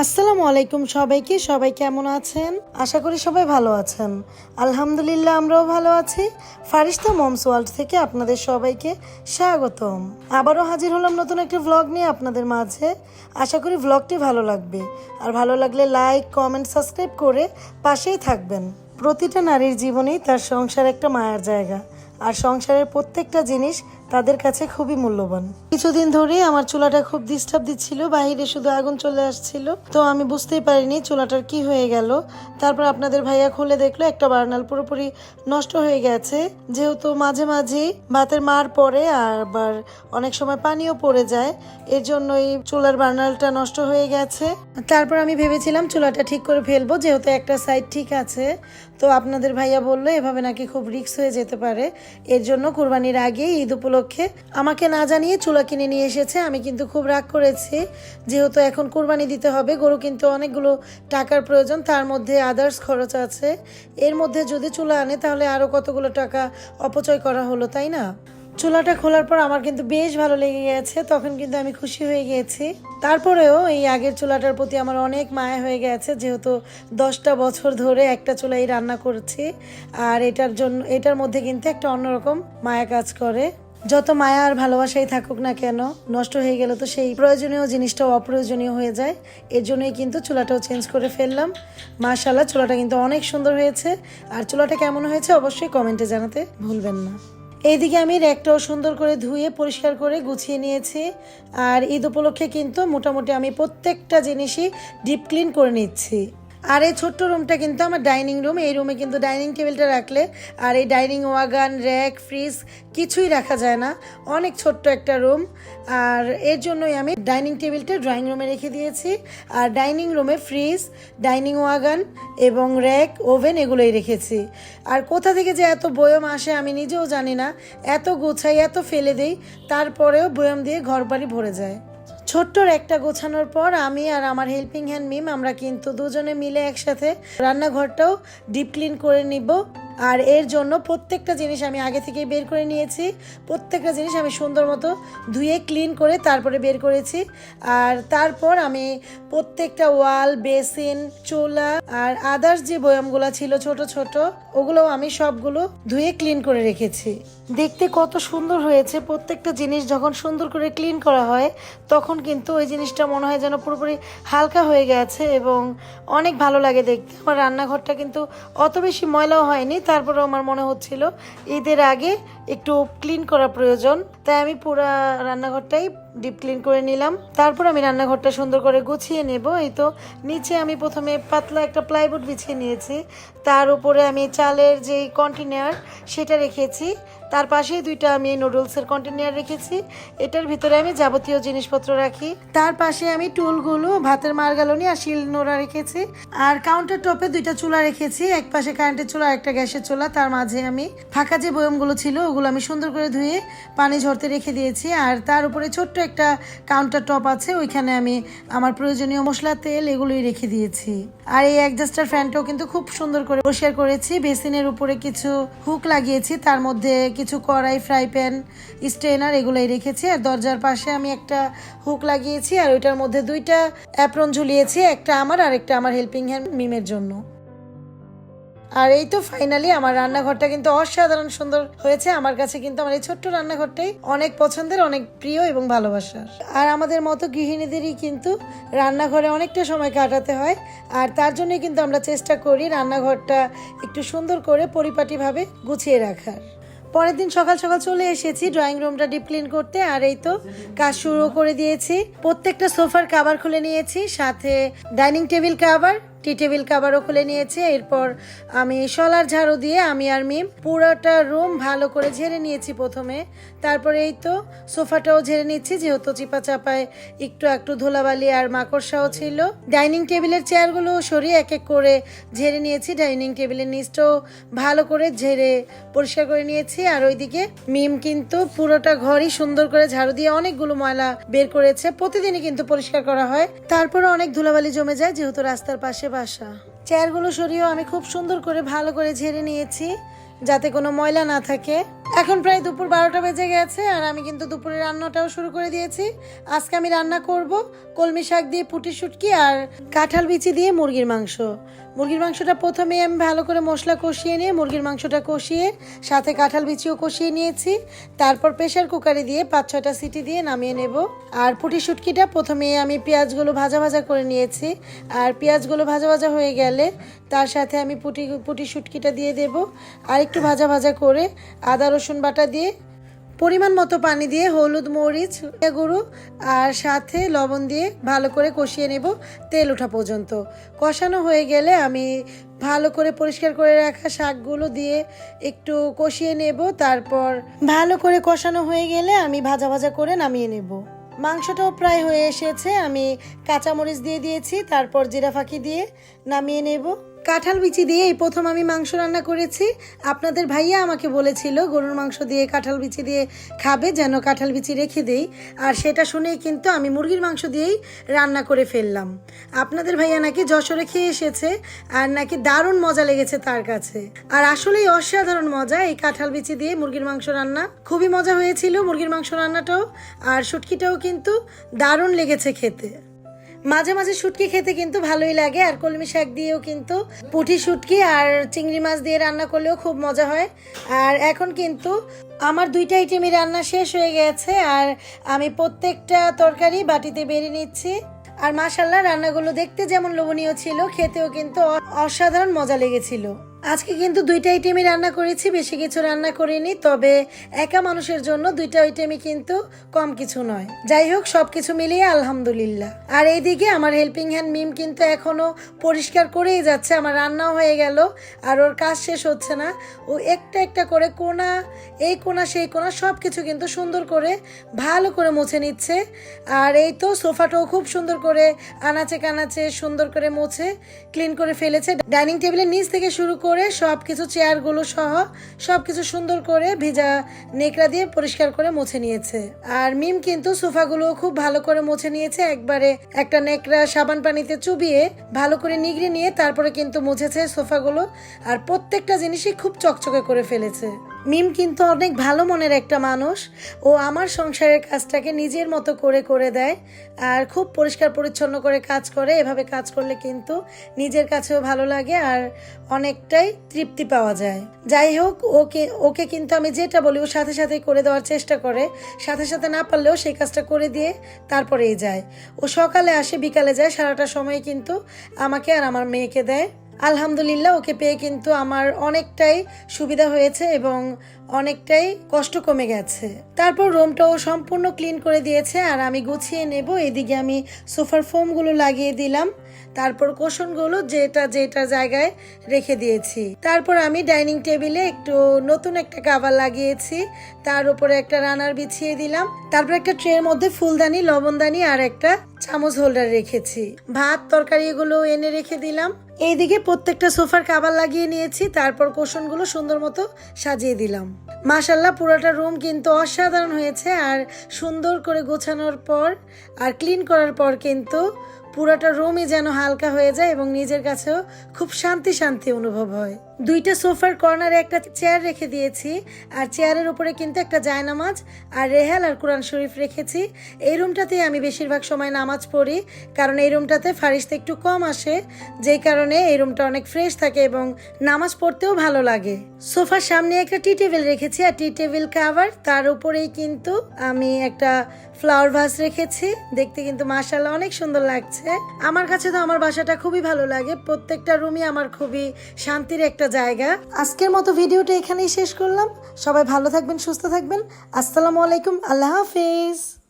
আসসালামু আলাইকুম সবাইকে। সবাই কেমন আছেন? আশা করি সবাই ভালো আছেন। আলহামদুলিল্লাহ আমরাও ভালো আছি। ফারিস্তা মমস ওয়ার্ল্ড থেকে আপনাদের সবাইকে স্বাগতম। আবারও হাজির হলাম নতুন একটি ভ্লগ নিয়ে আপনাদের মাঝে। আশা করি ভ্লগটি ভালো লাগবে, আর ভালো লাগলে লাইক, কমেন্ট, সাবস্ক্রাইব করে পাশেই থাকবেন। প্রতিটা নারীর জীবনেই তার সংসার একটা মায়ার জায়গা, আর সংসারের প্রত্যেকটা জিনিস তাদের কাছে খুবই মূল্যবান। কিছুদিন ধরেই আমার চুলাটা খুব ডিস্টার্ব দিচ্ছিল, বাইরে শুধু আগুন চলে আসছিল, তো আমি বুঝতেই পারিনি চুলাটার কি হয়ে গেল। তারপর আপনাদের ভাইয়া খুলে দেখলো একটা বার্নাল পুরোপুরি নষ্ট হয়ে গেছে, যেহেতু মাঝে মাঝে ভাতের মার পড়ে আর আবার অনেক সময় পানিও পড়ে যায়, এর জন্যই চুলার বার্নালটা নষ্ট হয়ে গেছে। তারপর আমি ভেবেছিলাম চুলাটা ঠিক করে ফেলবো, যেহেতু একটা সাইড ঠিক আছে। তো আপনাদের ভাইয়া বললো এভাবে নাকি খুব রিস্ক হয়ে যেতে পারে, এর জন্য কুরবানির আগে ঈদ উপলক্ষে আমাকে না জানিয়ে চুলা কিনে নিয়ে এসেছে। আমি কিন্তু খুব রাগ করেছি, যেহেতু এখন কুরবানি দিতে হবে, গরু কিন্তু অনেকগুলো টাকার প্রয়োজন, তার মধ্যে আদার্স খরচ আছে। এর মধ্যে যদি চুলা আনে তাহলে আরও কতগুলো টাকা অপচয় করা হলো, তাই না? চুলাটা খোলার পর আমার কিন্তু বেশ ভালো লেগে গেছে, তখন কিন্তু আমি খুশি হয়ে গিয়েছি। তারপরেও এই আগের চুলাটার প্রতি আমার অনেক মায়া হয়ে গেছে, যেহেতু 10টা বছর ধরে একটা চুলাই রান্না করছি, আর এটার মধ্যে কিন্তু একটা অন্যরকম মায়া কাজ করে। যত মায়া আর ভালোবাসাই থাকুক না কেন, নষ্ট হয়ে গেলে তো সেই প্রয়োজনীয় জিনিসটাও অপ্রয়োজনীয় হয়ে যায়। এর জন্যই কিন্তু চুলাটাও চেঞ্জ করে ফেললাম। মাশাআল্লাহ, চুলাটা কিন্তু অনেক সুন্দর হয়েছে। আর চুলাটা কেমন হয়েছে অবশ্যই কমেন্টে জানাতে ভুলবেন না। এইদিকে আমি র্যাকটাও সুন্দর করে ধুয়ে পরিষ্কার করে গুছিয়ে নিয়েছি। আর ঈদ উপলক্ষে কিন্তু মোটামুটি আমি প্রত্যেকটা জিনিসই ডিপ ক্লিন করে নিচ্ছি। আর এই ছোট্ট রুমটা কিন্তু আমার ডাইনিং রুম। এই রুমে কিন্তু ডাইনিং টেবিলটা রাখলে আর এই ডাইনিং ওয়াগান, র্যাক, ফ্রিজ কিছুই রাখা যায় না, অনেক ছোট্ট একটা রুম। আর এর জন্যই আমি ডাইনিং টেবিলটা ড্রয়িং রুমে রেখে দিয়েছি, আর ডাইনিং রুমে ফ্রিজ, ডাইনিং ওয়াগান এবং র্যাক, ওভেন এগুলোই রেখেছি। আর কোথা থেকে যে এত বয়ম আসে আমি নিজেও জানি না, এত গোছাই, এত ফেলে দেই, তারপরেও বয়ম দিয়ে ঘর বাড়ি ভরে যায়। ছোট্ট একটা গোছানোর পর আমি আর আমার হেল্পিং হ্যান্ড মিম আমরা কিন্তু দুজনে মিলে একসাথে রান্নাঘরটাও ডিপ ক্লিন করে নিব। আর এর জন্য প্রত্যেকটা জিনিস আমি আগে থেকেই বের করে নিয়েছি। প্রত্যেকটা জিনিস আমি সুন্দর মতো ধুয়ে ক্লিন করে তারপরে বের করেছি। আর তারপর আমি প্রত্যেকটা ওয়াল, বেসিন, চুলা আর আদার্স যে বয়ামগুলো ছিল ছোট ছোট, ওগুলোও আমি সবগুলো ধুয়ে ক্লিন করে রেখেছি। দেখতে কত সুন্দর হয়েছে। প্রত্যেকটা জিনিস যখন সুন্দর করে ক্লিন করা হয় তখন কিন্তু ওই জিনিসটা মনে হয় যেন পুরোপুরি হালকা হয়ে গেছে এবং অনেক ভালো লাগে দেখতে। আমার রান্নাঘরটা কিন্তু অত বেশি ময়লাও হয়নি, তারপরেও আমার মনে হচ্ছিল ঈদের আগে একটু ক্লিন করা প্রয়োজন, তাই আমি পুরো রান্নাঘরটাই ডিপ ক্লিন করে নিলাম। তারপর আমি রান্নাঘরটা সুন্দর করে গুছিয়ে নেব। এই তো নিচে আমি প্রথমে পাতলা একটা প্লাইউড বিছিয়ে নিয়েছি, তার উপরে আমি চালের যে কন্টেনার সেটা রেখেছি, তার পাশেই দুইটা আমি নুডলসের কন্টেনার রেখেছি, এটার ভিতরে আমি যাবতীয় জিনিসপত্র রাখি। তার পাশে আমি টুলগুলো, ভাতের মারগালনি আর শিল নোড়া রেখেছি। আর কাউন্টার টপে দুইটা চুলা রেখেছি, এক পাশে কারেন্টের চুলা আর একটা গ্যাসের চুলা। তার মাঝে আমি ফাঁকা যে বয়মগুলো ছিল ওগুলো আমি সুন্দর করে ধুয়ে পানি ঝরতে রেখে দিয়েছি। আর তার উপরে ছোট্ট একটা কাউন্টার টপ আছে, ওইখানে আমি আমার প্রয়োজনীয় মশলা, তেল এগুলোই রেখে দিয়েছি। আর এই অ্যাডজাস্টার ফ্যানটাও কিন্তু খুব সুন্দর করে পরিষ্কার করেছি। বেসিনের উপরে কিছু হুক লাগিয়েছি, তার মধ্যে কিছু কড়াই, ফ্রাই প্যান, স্ট্রেনার এগুলোই রেখেছি। আর দরজার পাশে আমি একটা হুক লাগিয়েছি, আর ওইটার মধ্যে দুইটা অ্যাপ্রন ঝুলিয়েছি, একটা আমার আর একটা আমার হেল্পিং হ্যান্ড মিমের জন্য। আর এই তো ফাইনালি আমার রান্নাঘরটা কিন্তু অসাধারণ সুন্দর হয়েছে। আমার কাছে কিন্তু আমার এই ছোট্ট রান্নাঘরটাই অনেক পছন্দের, অনেক প্রিয় এবং ভালোবাসার। আর আমাদের মতো গৃহিণীদেরই কিন্তু রান্নাঘরে অনেকটা সময় কাটাতে হয়, আর তার জন্যই কিন্তু আমরা চেষ্টা করি রান্নাঘরটা একটু সুন্দর করে পরিপাটিভাবে গুছিয়ে রাখার। পরের দিন সকাল সকাল চলে এসেছি ড্রয়িং রুমটা ডিপ ক্লিন করতে, আর এই তো কাজ শুরু করে দিয়েছি। প্রত্যেকটা সোফার কভার খুলে নিয়েছি, সাথে ডাইনিং টেবিল কভার, টি টেবিল কভারও খুলে নিয়েছে। এরপর আমি শলার ঝাড়ু দিয়ে আমি আর মিম পুরোটা রুম ভালো করে ঝেড়ে নিয়েছি প্রথমে। তারপরে এই তো সোফাটাও ঝেড়ে নিচ্ছি, যেহেতু চিপা চাপায় একটু ধুলাবালি আর মাকড়সাও ছিল। ডাইনিং টেবিলের চেয়ারগুলো সরিয়ে এক এক করে ঝেড়ে নিয়েছি। ডাইনিং টেবিলের নিচটাও ভালো করে ঝেড়ে পরিষ্কার করে নিয়েছি। আর ওইদিকে মিম কিন্তু পুরোটা ঘরই সুন্দর করে ঝাড়ু দিয়ে অনেকগুলো ময়লা বের করেছে। প্রতিদিনই কিন্তু পরিষ্কার করা হয়, তারপরে অনেক ধুলাবালি জমে যায় যেহেতু রাস্তার পাশে বাসা। চেয়ারগুলো সরিয়েও আমি খুব সুন্দর করে ভালো করে ঝেড়ে নিয়েছি, যাতে কোনো ময়লা না থাকে। এখন প্রায় দুপুর 12টা বেজে গেছে আর আমি কিন্তু দুপুরে রান্নাটাও শুরু করে দিয়েছি। আজকে আমি রান্না করব কলমি শাক দিয়ে পুঁটি শুটকি আর কাঁঠাল বিচি দিয়ে মুরগির মাংস। মুরগির মাংসটা প্রথমে আমি ভালো করে মশলা কষিয়ে নিয়ে মুরগির মাংসটা কষিয়ে সাথে কাঁঠাল বিচিও কষিয়ে নিয়েছি। তারপর প্রেশার কুকারে দিয়ে 5-6টা সিটি দিয়ে নামিয়ে নেব। আর পুঁটি শুটকিটা প্রথমে আমি পেঁয়াজগুলো ভাজা ভাজা করে নিয়েছি। আর পেঁয়াজগুলো ভাজা ভাজা হয়ে গেলে তার সাথে আমি পুঁটি শুটকিটা দিয়ে দেব। আর একটু ভাজা ভাজা করে আদা রসুন বাটা দিয়ে পরিমাণ মতো পানি দিয়ে হলুদ মরিচ গুঁড়ো আর সাথে লবণ দিয়ে ভালো করে কষিয়ে নেব তেল ওঠা পর্যন্ত। কষানো হয়ে গেলে আমি ভালো করে পরিষ্কার করে রাখা শাকগুলো দিয়ে একটু কষিয়ে নেব। তারপর ভালো করে কষানো হয়ে গেলে আমি ভাজা ভাজা করে নামিয়ে নেব। মাংসটাও প্রায় হয়ে এসেছে, আমি কাঁচামরিচ দিয়ে দিয়েছি, তারপর জিরা ফাঁকি দিয়ে নামিয়ে নেব। কাঁঠাল বিচি দিয়ে এই প্রথম আমি মাংস রান্না করেছি। আপনাদের ভাইয়া আমাকে বলেছিল গরুর মাংস দিয়ে কাঁঠাল বিচি দিয়ে খাবে, যেন কাঁঠাল বিচি রেখে দেই। আর সেটা শুনেই কিন্তু আমি মুরগির মাংস দিয়েই রান্না করে ফেললাম। আপনাদের ভাইয়া নাকি যশোরে খেয়ে এসেছে আর নাকি দারুণ মজা লেগেছে তার কাছে। আর আসলেই অসাধারণ মজা এই কাঁঠাল বিচি দিয়ে মুরগির মাংস রান্না। খুবই মজা হয়েছিল মুরগির মাংস রান্নাটাও, আর শুটকিটাও কিন্তু দারুণ লেগেছে খেতে। মাঝে মাঝে শুটকি খেতে কিন্তু ভালোই লাগে। আর কলমি শাক দিয়েও কিন্তু পুঁটি শুটকি আর চিংড়ি মাছ দিয়ে রান্না করলেও খুব মজা হয়। আর এখন কিন্তু আমার 2টা আইটেমই রান্না শেষ হয়ে গেছে আর আমি প্রত্যেকটা তরকারি বাটিতে বেড়ে নিচ্ছি। আর মাশাআল্লাহ রান্নাগুলো দেখতে যেমন লোভনীয় ছিল, খেতেও কিন্তু অসাধারণ মজা লেগেছিল। আজকে কিন্তু 2টা আইটেমই রান্না করেছি, বেশি কিছু রান্না করিনি। তবে একা মানুষের জন্য 2টা আইটেমই কিন্তু কম কিছু নয়। যাই হোক, সবকিছু মিলিয়ে আলহামদুলিল্লাহ। আর এইদিকে আমার হেল্পিং হ্যান্ড মিম কিন্তু এখনো পরিষ্কার করেই যাচ্ছে। আমার রান্নাও হয়ে গেল আর ওর কাজ শেষ হচ্ছে না। ও একটা একটা করে কোণা, এই কোণা সেই কোণা সবকিছু কিন্তু সুন্দর করে ভালো করে মুছে নিচ্ছে। আর এই তো সোফাটাও খুব সুন্দর করে আনাচে কানাচে সুন্দর করে মুছে ক্লিন করে ফেলেছে। ডাইনিং টেবিলের নিচ থেকে শুরু করে সবকিছু চেয়ারগুলো সহ সবকিছু সুন্দর করে ভেজা নেকড়া দিয়ে পরিষ্কার করে মুছে নিয়েছে। আর মিম কিন্তু সোফাগুলো খুব ভালো করে মুছে নিয়েছে, একবারে একটা নেকড়া সাবান পানিতে চুবিয়ে ভালো করে নিগড়ে নিয়ে তারপরে কিন্তু মুছেছে সোফাগুলো। আর প্রত্যেকটা জিনিসই খুব চকচকে করে ফেলেছে। মিম কিন্তু অনেক ভালো মনের একটা মানুষ। ও আমার সংসারের কাজটাকে নিজের মতো করে করে দেয় আর খুব পরিষ্কার পরিচ্ছন্ন করে কাজ করে। এভাবে কাজ করলে কিন্তু নিজের কাছেও ভালো লাগে আর অনেকটাই তৃপ্তি পাওয়া যায়। যাই হোক, ওকে কিন্তু আমি যেটা বলি ও সাথে সাথে করে দেওয়ার চেষ্টা করে। সাথে সাথে না পারলেও সেই কাজটা করে দিয়ে তারপরেই যায়। ও সকালে আসে বিকালে যায়, সারাটা সময় কিন্তু আমাকে আর আমার মেয়েকে দেয়। আলহামদুলিল্লাহ, ওকে পেয়ে কিন্তু আমার অনেকটাই সুবিধা হয়েছে এবং অনেকটাই কষ্ট কমে গেছে। তারপর রুমটাও সম্পূর্ণ ক্লিন করে দিয়েছে আর আমি গুছিয়ে নেব। এদিকে আমি সোফার ফোমগুলো লাগিয়ে দিলাম, তারপর কোশনগুলো যেটা যেটা জায়গায় রেখে দিয়েছি। তারপর আমি ডাইনিং টেবিলে একটু নতুন একটা কভার লাগিয়েছি, তার উপরে একটা রানার বিছিয়ে দিলাম। তারপর একটা ট্রের মধ্যে ফুলদানি, লবণদানি আর একটা চামচ হোল্ডার রেখেছি। ভাত তরকারি এগুলো এনে রেখে দিলাম। এইদিকে প্রত্যেকটা সোফার কভার লাগিয়ে নিয়েছি, তারপর কোশনগুলো সুন্দর মতো সাজিয়ে দিলাম। মাশাআল্লাহ, পুরোটা রুম কিন্তু অসাধারণ হয়েছে। আর সুন্দর করে গোছানোর পর আর ক্লিন করার পর কিন্তু পুরোটা রুমই যেন হালকা হয়ে যায় এবং নিজের কাছেও খুব শান্তি শান্তি অনুভব হয়। 2টা সোফার কর্নারে একটা চেয়ার রেখে দিয়েছি আর চেয়ারের উপরে কিন্তু একটা জায়নামাজ আর রেহাল আর কোরআন শরীফ রেখেছি। এই রুমটাতে আমি বেশিরভাগ সময় নামাজ পড়ি, কারণ এই রুমটাতে ফারিস্তা একটু কম আসে, যেই কারণে এই রুমটা অনেক ফ্রেশ থাকে এবং নামাজ পড়তেও ভালো লাগে। সোফার সামনে একটা টি টেবিল রেখেছি আর টি টেবিল কভার, তার উপরেই কিন্তু আমি একটা ফ্লাওয়ার ভাস রেখেছি। দেখতে কিন্তু মাশাআল্লাহ অনেক সুন্দর লাগছে। আমার কাছে তো আমার বাসাটা খুবই ভালো লাগে, প্রত্যেকটা রুমই আমার খুবই শান্তির একটা জায়গা। আজকের মতো ভিডিওটা এখানেই শেষ করলাম। সবাই ভালো থাকবেন, সুস্থ থাকবেন। আসসালামু আলাইকুম, আল্লাহ হাফেজ।